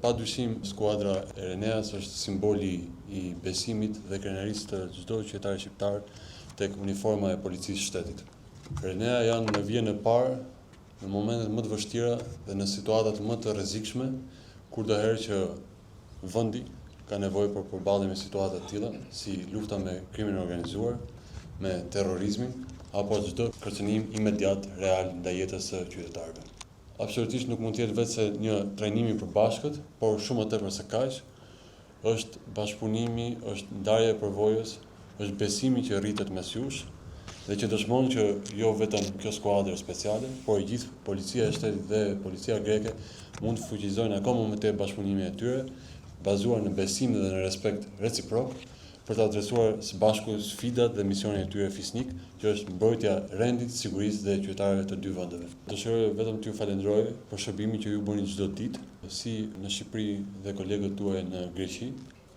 Pa dyshim, skuadra e Reneas është simboli i besimit dhe krenarisë të çdo qytetari shqiptar tek uniforma e policisë shtetit. Renea janë në vijën e parë në momentet më të vështira dhe në situatat më të rrezikshme, kurdoherë që vendi ka nevojë për përballje me situata të tilla, si lufta me krimin organizuar, me terrorizmin apo çdo kërcënim imediat real ndaj jetës së qytetarëve. Absolutisht nuk mund të jetë vetë se një trajnim i përbashkët, por shumë më tepër se kaq, është bashkëpunimi, është ndarja e përvojës, është besimi që rritet mes jush dhe që dëshmon që jo vetëm kjo skuadër speciale, por gjithë policia e shtetit dhe policia greke mund të fuqizojnë akoma më tepër bashkëpunimin e tyre, bazuar në besim dhe në respekt reciprok, për të adresuar së bashku sfidat dhe misionin e tyre fisnik, që është mbrojtja e rendit, sigurisë dhe qytetarëve të dy vendeve. Dëshiroj vetëm t'ju falenderoj për shërbimin që ju bëni çdo ditë, si në Shqipëri dhe kolegët tuaj në Greqi.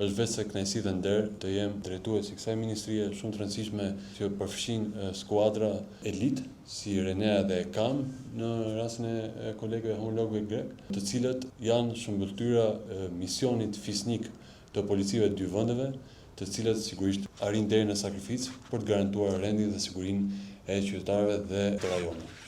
Është vetë se kënaqësi dhe nder të jem drejtues i kësaj ministrie shumë të rëndësishme që përfshin skuadra elit si Renea dhe Kam në rastin e kolegëve homologëve grek, të cilët janë shëmbëltyra misionit fisnik të policive të dy vendeve, të cilët sigurisht arrin deri në sakrificë për të garantuar rendin dhe sigurinë e qytetarëve dhe të rajonit.